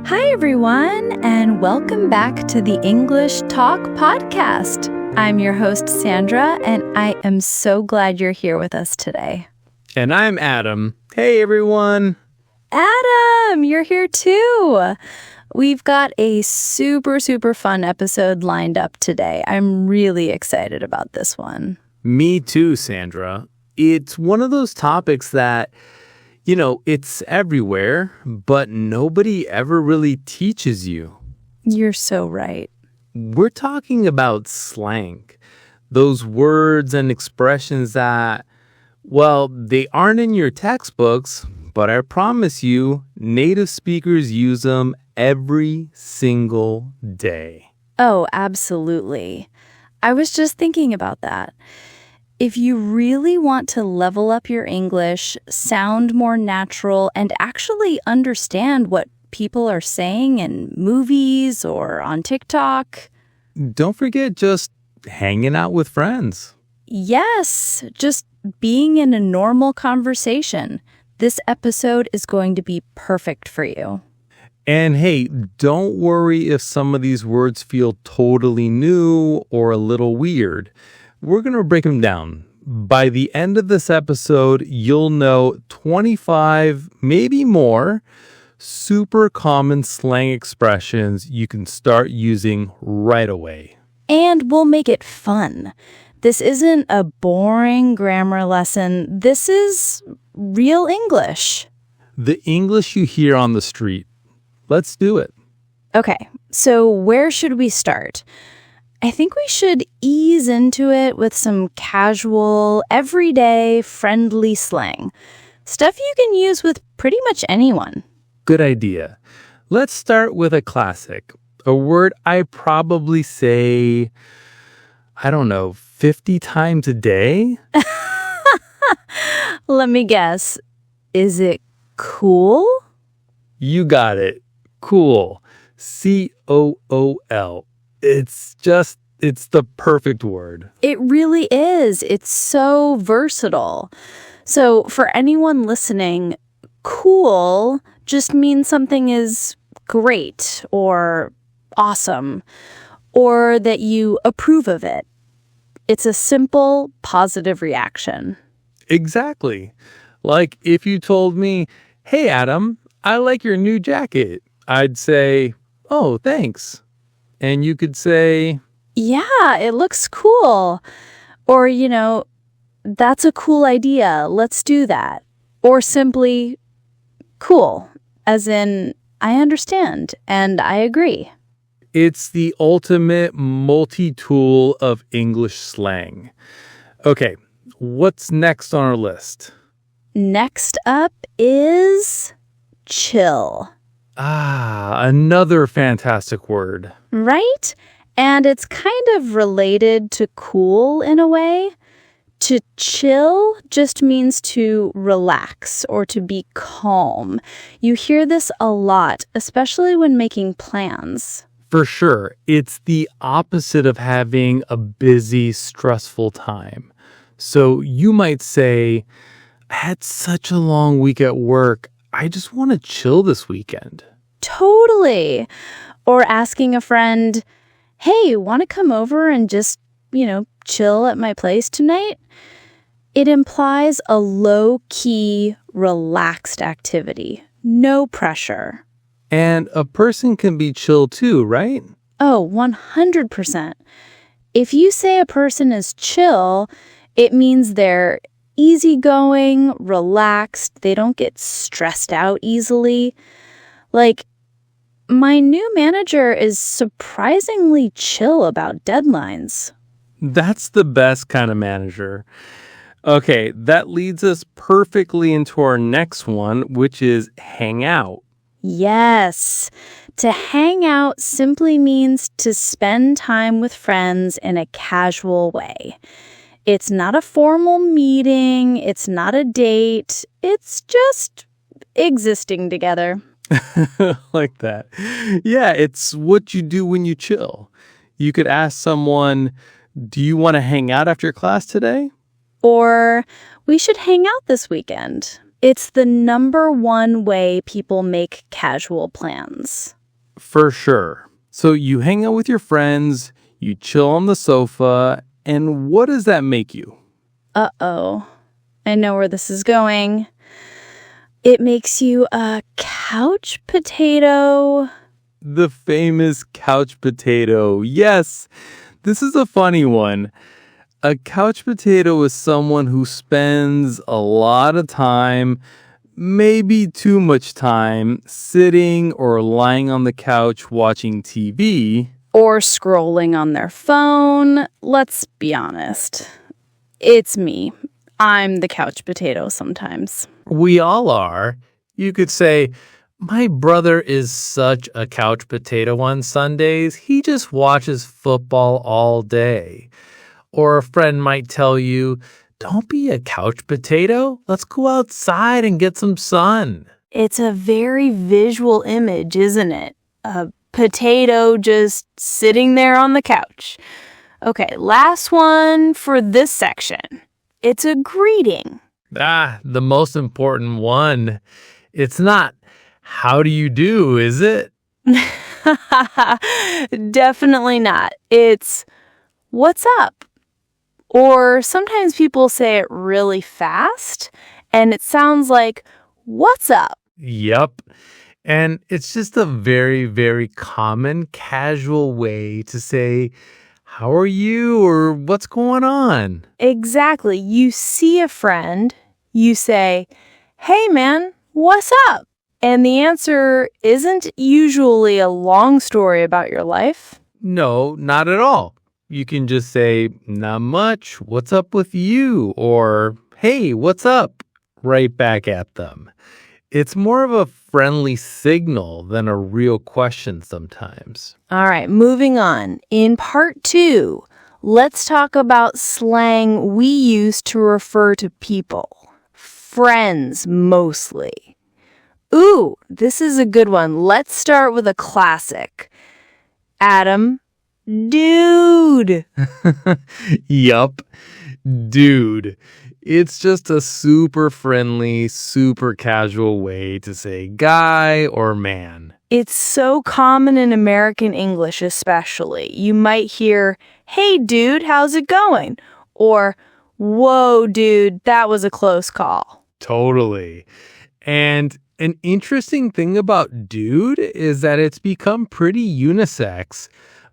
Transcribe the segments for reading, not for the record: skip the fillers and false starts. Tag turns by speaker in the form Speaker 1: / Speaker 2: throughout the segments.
Speaker 1: Hi, everyone, and welcome back to the English Talk Podcast. I'm your host, Sandra, and I am so glad you're here with us today.
Speaker 2: And I'm Adam. Hey, everyone.
Speaker 1: Adam, you're here too. We've got a super fun episode lined up today. I'm really excited about this one.
Speaker 2: Me too, Sandra. It's one of those topics that, it's everywhere, but nobody ever really teaches you.
Speaker 1: You're so right.
Speaker 2: We're talking about slang. Those words and expressions that, they aren't in your textbooks, but I promise you, native speakers use them every single day.
Speaker 1: Oh, absolutely. I was just thinking about that. If you really want to level up your English, sound more natural, and actually understand what people are saying in movies or on TikTok.
Speaker 2: Don't forget just hanging out with friends.
Speaker 1: Yes, just being in a normal conversation. This episode is going to be perfect for you.
Speaker 2: And hey, don't worry if some of these words feel totally new or a little weird. We're going to break them down. By the end of this episode, you'll know 25, maybe more, super common slang expressions you can start using right away.
Speaker 1: And we'll make it fun. This isn't a boring grammar lesson. This is real English.
Speaker 2: The English you hear on the street. Let's do it.
Speaker 1: Okay, so where should we start? I think we should ease into it with some casual, everyday, friendly slang. Stuff you can use with pretty much anyone.
Speaker 2: Good idea. Let's start with a classic. A word I probably say, 50 times a day?
Speaker 1: Let me guess. Is it cool?
Speaker 2: You got it. Cool. C-O-O-L. It's the perfect word.
Speaker 1: It really is. It's so versatile. So for anyone listening, cool just means something is great or awesome or that you approve of it. It's a simple, positive reaction.
Speaker 2: Exactly. Like if you told me, hey, Adam, I like your new jacket. I'd say, oh, thanks. And you could say,
Speaker 1: yeah, it looks cool. Or, that's a cool idea. Let's do that. Or simply, cool, as in, I understand and I agree.
Speaker 2: It's the ultimate multi-tool of English slang. Okay, what's next on our list?
Speaker 1: Next up is chill.
Speaker 2: Another fantastic word.
Speaker 1: Right? And it's kind of related to cool in a way. To chill just means to relax or to be calm. You hear this a lot, especially when making plans.
Speaker 2: For sure. It's the opposite of having a busy, stressful time. So you might say, I had such a long week at work. I just want to chill this weekend.
Speaker 1: Totally. Or asking a friend, hey, want to come over and just, chill at my place tonight? It implies a low-key, relaxed activity. No pressure.
Speaker 2: And a person can be chill too, right?
Speaker 1: Oh, 100%. If you say a person is chill, it means they're easygoing, relaxed, they don't get stressed out easily. Like, my new manager is surprisingly chill about deadlines.
Speaker 2: That's the best kind of manager. Okay, that leads us perfectly into our next one, which is hang out.
Speaker 1: Yes. To hang out simply means to spend time with friends in a casual way. It's not a formal meeting. It's not a date. It's just existing together.
Speaker 2: Like that. Yeah, it's what you do when you chill. You could ask someone, do you want to hang out after class today?
Speaker 1: Or, we should hang out this weekend. It's the number one way people make casual plans.
Speaker 2: For sure. So you hang out with your friends, you chill on the sofa, and what does that make you?
Speaker 1: Uh-oh. I know where this is going. It makes you a couch potato.
Speaker 2: The famous couch potato. Yes, this is a funny one. A couch potato is someone who spends a lot of time, maybe too much time, sitting or lying on the couch watching TV.
Speaker 1: Or scrolling on their phone. Let's be honest. It's me. I'm the couch potato sometimes.
Speaker 2: We all are. You could say, my brother is such a couch potato on Sundays. He just watches football all day. Or a friend might tell you, don't be a couch potato. Let's go outside and get some sun.
Speaker 1: It's a very visual image, isn't it? A potato just sitting there on the couch. Okay, last one for this section. It's a greeting.
Speaker 2: The most important one. It's not, how do you do, is it?
Speaker 1: Definitely not. It's, what's up? Or sometimes people say it really fast, and it sounds like, what's up?
Speaker 2: Yep. And it's just a very, very common, casual way to say, how are you, or what's going on?
Speaker 1: Exactly. You see a friend, you say, hey man, what's up? And the answer isn't usually a long story about your life.
Speaker 2: No, not at all. You can just say, not much, what's up with you? Or, hey, what's up? Right back at them. It's more of a friendly signal than a real question sometimes.
Speaker 1: All right, moving on. In part 2, let's talk about slang we use to refer to people. Friends, mostly. Ooh, this is a good one. Let's start with a classic. Adam, dude.
Speaker 2: Yup, dude. It's just a super friendly, super casual way to say guy or man.
Speaker 1: It's so common in American English especially. You might hear, hey dude, how's it going? Or, whoa dude, that was a close call.
Speaker 2: Totally. And an interesting thing about dude is that it's become pretty unisex.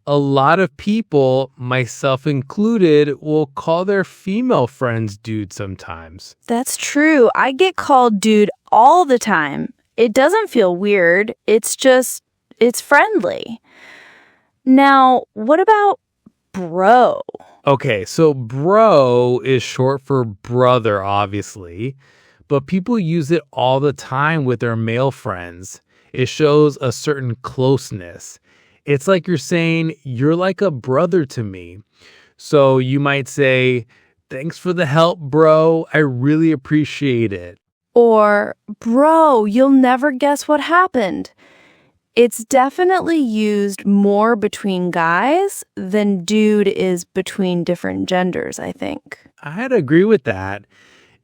Speaker 2: A lot of people, myself included, will call their female friends dude sometimes.
Speaker 1: That's true. I get called dude all the time. It doesn't feel weird. It's friendly. Now, what about bro?
Speaker 2: Okay, so bro is short for brother, obviously, but people use it all the time with their male friends. It shows a certain closeness. It's like you're saying, you're like a brother to me. So you might say, thanks for the help, bro. I really appreciate it.
Speaker 1: Or, bro, you'll never guess what happened. It's definitely used more between guys than dude is between different genders, I think.
Speaker 2: I'd agree with that.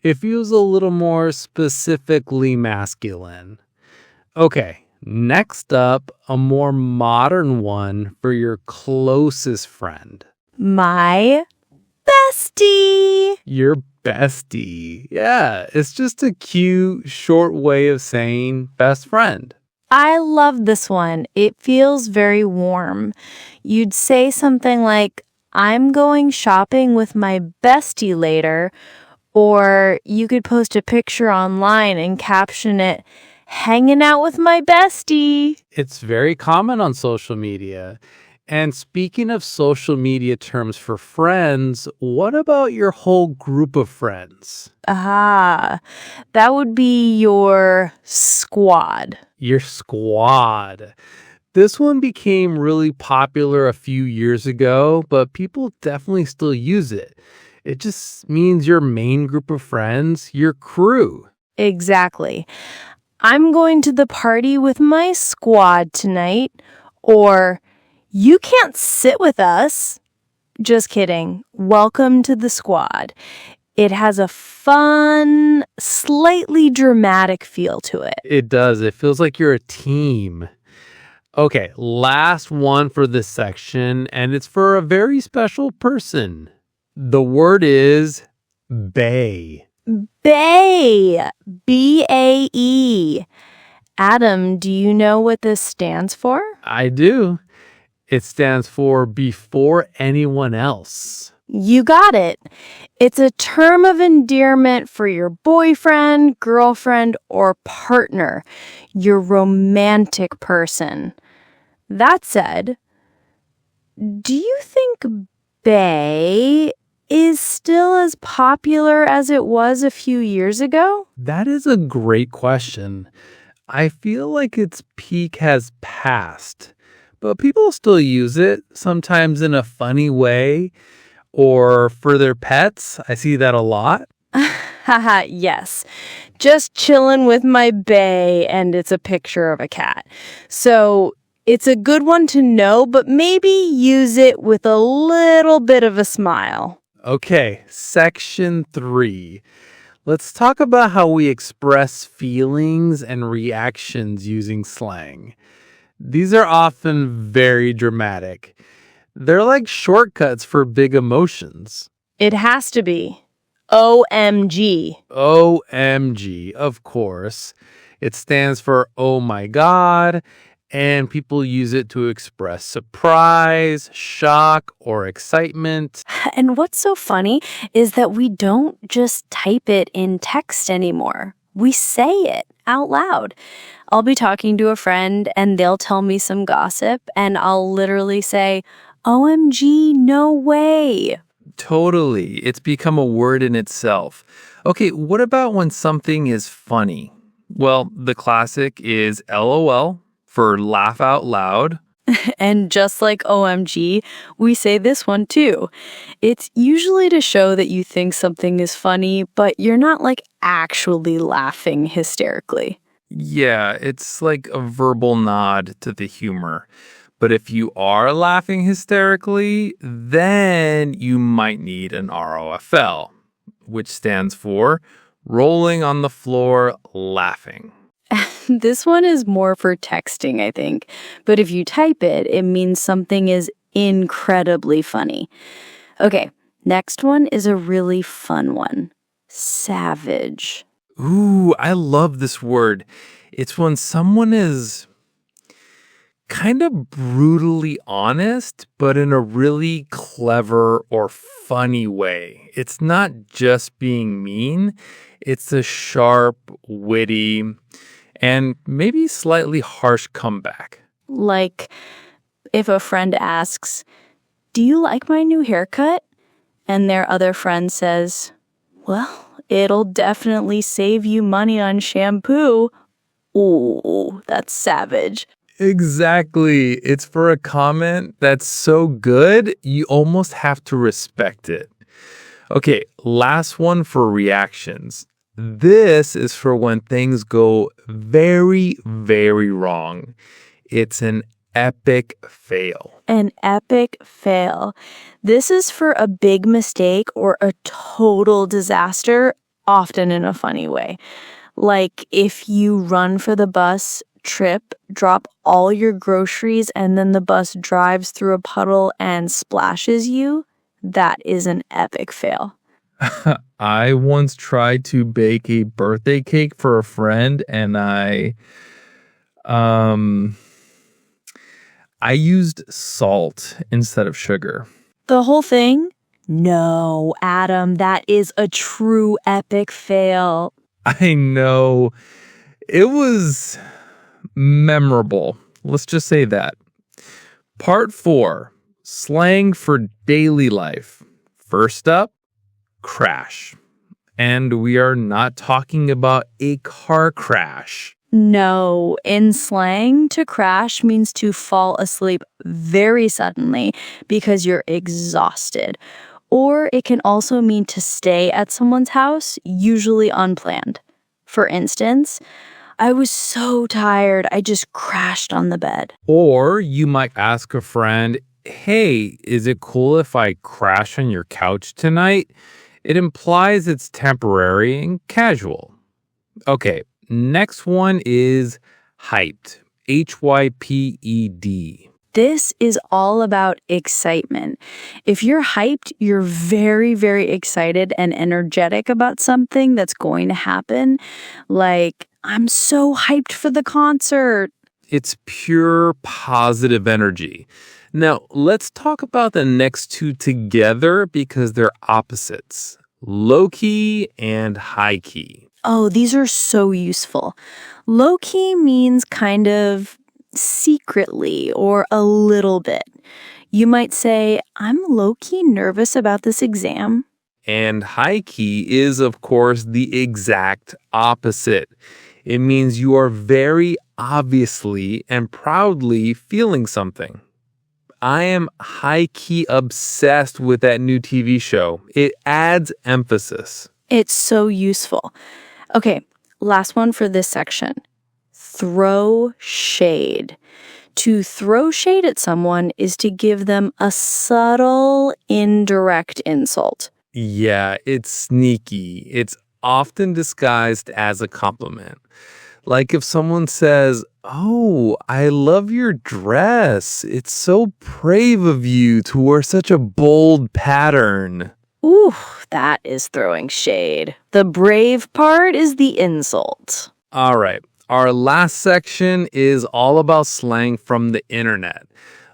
Speaker 2: It feels a little more specifically masculine. Okay. Next up, a more modern one for your closest friend.
Speaker 1: My bestie.
Speaker 2: Your bestie. Yeah, it's just a cute, short way of saying best friend.
Speaker 1: I love this one. It feels very warm. You'd say something like, I'm going shopping with my bestie later. Or you could post a picture online and caption it, hanging out with my bestie.
Speaker 2: It's very common on social media. And speaking of social media terms for friends, what about your whole group of friends?
Speaker 1: That would be your squad.
Speaker 2: Your squad. This one became really popular a few years ago, but people definitely still use it. It just means your main group of friends, your crew.
Speaker 1: Exactly. I'm going to the party with my squad tonight. Or, you can't sit with us. Just kidding. Welcome to the squad. It has a fun, slightly dramatic feel to it.
Speaker 2: It does. It feels like you're a team. Okay, last one for this section, and it's for a very special person. The word is bae.
Speaker 1: Bae. B-A-E. Adam, do you know what this stands for?
Speaker 2: I do. It stands for before anyone else.
Speaker 1: You got it. It's a term of endearment for your boyfriend, girlfriend, or partner, your romantic person. That said, do you think bae is still as popular as it was a few years ago?
Speaker 2: That is a great question. I feel like its peak has passed, but people still use it, sometimes in a funny way or for their pets. I see that a lot.
Speaker 1: Haha, yes. Just chilling with my bae, and it's a picture of a cat. So it's a good one to know, but maybe use it with a little bit of a smile.
Speaker 2: Okay, section 3. Let's talk about how we express feelings and reactions using slang. These are often very dramatic. They're like shortcuts for big emotions.
Speaker 1: It has to be. OMG.
Speaker 2: OMG, of course. It stands for oh my God, and people use it to express surprise, shock, or excitement.
Speaker 1: And what's so funny is that we don't just type it in text anymore. We say it out loud. I'll be talking to a friend and they'll tell me some gossip and I'll literally say, OMG, no way.
Speaker 2: Totally. It's become a word in itself. Okay, what about when something is funny? Well, the classic is LOL for laugh out loud.
Speaker 1: And just like OMG, we say this one too. It's usually to show that you think something is funny, but you're not like actually laughing hysterically.
Speaker 2: Yeah, it's like a verbal nod to the humor. But if you are laughing hysterically, then you might need an ROFL, which stands for rolling on the floor laughing.
Speaker 1: This one is more for texting, I think. But if you type it, it means something is incredibly funny. Okay, next one is a really fun one. Savage.
Speaker 2: Ooh, I love this word. It's when someone is kind of brutally honest, but in a really clever or funny way. It's not just being mean, it's a sharp, witty, and maybe slightly harsh comeback.
Speaker 1: Like if a friend asks, do you like my new haircut? And their other friend says, well, it'll definitely save you money on shampoo. Ooh, that's savage.
Speaker 2: Exactly. It's for a comment that's so good, you almost have to respect it. Okay, last one for reactions. This is for when things go very, very wrong. It's an epic fail.
Speaker 1: An epic fail. This is for a big mistake or a total disaster, often in a funny way. Like if you run for the bus, trip, drop all your groceries, and then the bus drives through a puddle and splashes you, that is an epic fail.
Speaker 2: I once tried to bake a birthday cake for a friend and I used salt instead of sugar.
Speaker 1: The whole thing? No, Adam, that is a true epic fail.
Speaker 2: I know. It was memorable. Let's just say that. Part 4, slang for daily life. First up, crash. And we are not talking about a car crash.
Speaker 1: No, in slang, to crash means to fall asleep very suddenly because you're exhausted. Or it can also mean to stay at someone's house, usually unplanned. For instance, I was so tired, I just crashed on the bed.
Speaker 2: Or you might ask a friend, hey, is it cool if I crash on your couch tonight? It implies it's temporary and casual. Okay, next one is hyped. Hyped.
Speaker 1: This is all about excitement. If you're hyped, you're very, very excited and energetic about something that's going to happen. Like, I'm so hyped for the concert.
Speaker 2: It's pure positive energy. Now, let's talk about the next two together because they're opposites. Low-key and high-key.
Speaker 1: Oh, these are so useful. Low key means kind of secretly or a little bit. You might say, I'm low key nervous about this exam.
Speaker 2: And high-key is, of course, the exact opposite. It means you are very obviously and proudly feeling something. I am high-key obsessed with that new TV show. It adds emphasis.
Speaker 1: It's so useful. Okay, last one for this section. Throw shade. To throw shade at someone is to give them a subtle, indirect insult.
Speaker 2: Yeah, it's sneaky. It's often disguised as a compliment. Like if someone says, "Oh, I love your dress. It's so brave of you to wear such a bold pattern."
Speaker 1: Ooh, that is throwing shade. The brave part is the insult.
Speaker 2: All right. Our last section is all about slang from the internet.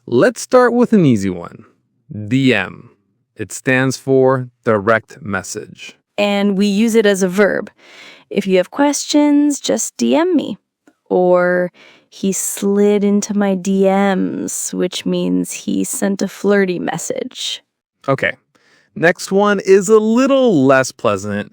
Speaker 2: Let's start with an easy one. DM. It stands for direct message.
Speaker 1: And we use it as a verb. If you have questions, just DM me. Or he slid into my DMs, which means he sent a flirty message.
Speaker 2: Okay. Next one is a little less pleasant.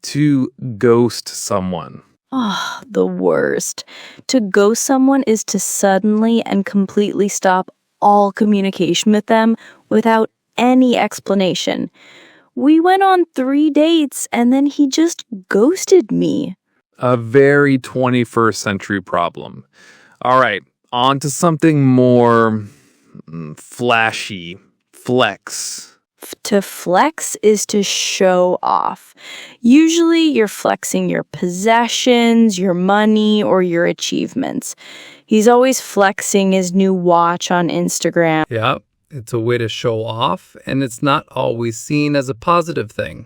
Speaker 2: To ghost someone.
Speaker 1: Oh, the worst. To ghost someone is to suddenly and completely stop all communication with them without any explanation. We went on 3 dates and then he just ghosted me.
Speaker 2: A very 21st century problem. All right, on to something more flashy. Flex.
Speaker 1: To flex is to show off. Usually you're flexing your possessions, your money, or your achievements. He's always flexing his new watch on Instagram.
Speaker 3: Yeah, it's a way to show off, and it's not always seen as a positive thing.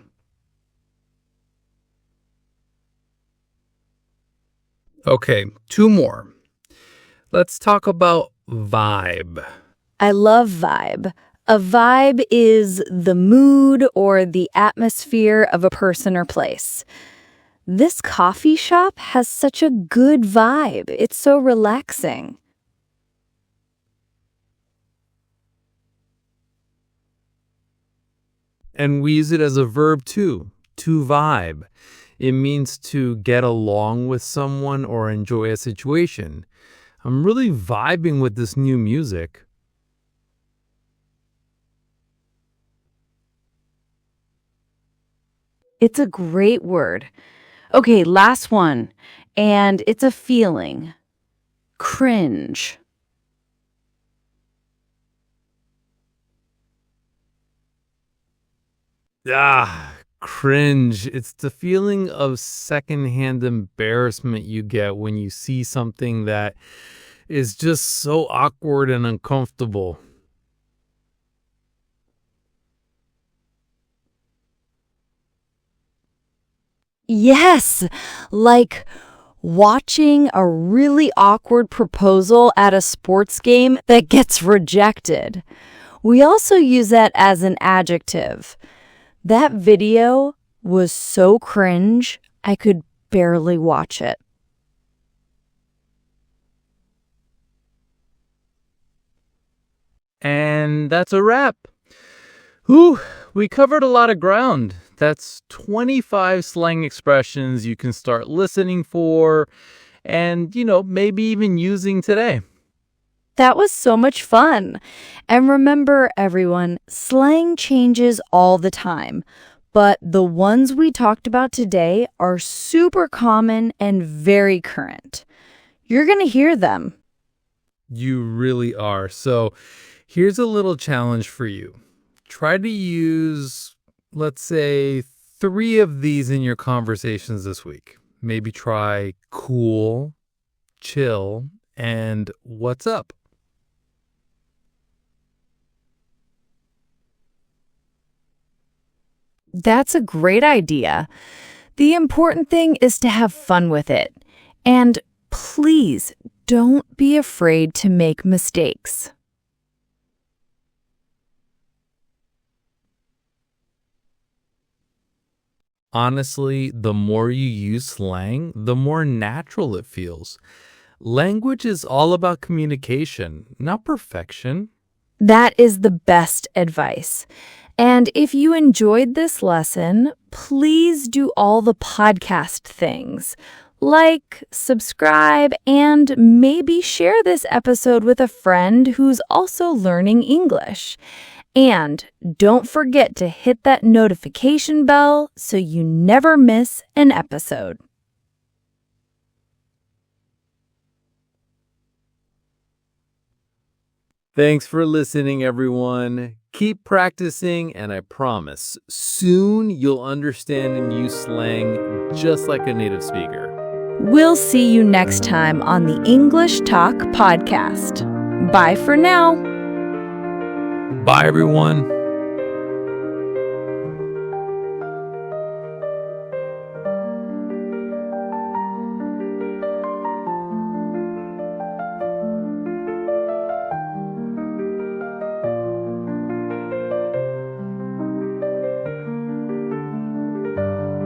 Speaker 3: Okay, 2 more. Let's talk about vibe.
Speaker 1: I love vibe. A vibe is the mood or the atmosphere of a person or place. This coffee shop has such a good vibe. It's so relaxing.
Speaker 2: And we use it as a verb too, to vibe. It means to get along with someone or enjoy a situation. I'm really vibing with this new music.
Speaker 1: It's a great word. Okay, last one. And it's a feeling. Cringe.
Speaker 2: Cringe. It's the feeling of secondhand embarrassment you get when you see something that is just so awkward and uncomfortable.
Speaker 1: Yes, like watching a really awkward proposal at a sports game that gets rejected. We also use that as an adjective. That video was so cringe, I could barely watch it.
Speaker 2: And that's a wrap. Whew, we covered a lot of ground. That's 25 slang expressions you can start listening for and, maybe even using today.
Speaker 1: That was so much fun. And remember, everyone, slang changes all the time. But the ones we talked about today are super common and very current. You're going to hear them.
Speaker 2: You really are. So here's a little challenge for you. Try to use, let's say, 3 of these in your conversations this week. Maybe try cool, chill, and what's up.
Speaker 4: That's a great idea. The important thing is to have fun with it. And please don't be afraid to make mistakes.
Speaker 2: Honestly, the more you use slang, the more natural it feels. Language is all about communication, not perfection.
Speaker 4: That is the best advice. And if you enjoyed this lesson, please do all the podcast things, like subscribe and maybe share this episode with a friend who's also learning English. And don't forget to hit that notification bell so you never miss an episode.
Speaker 2: Thanks for listening, everyone. Keep practicing, and I promise, soon you'll understand and use slang just like a native speaker.
Speaker 4: We'll see you next time on the English Talk podcast. Bye for now.
Speaker 2: Bye, everyone.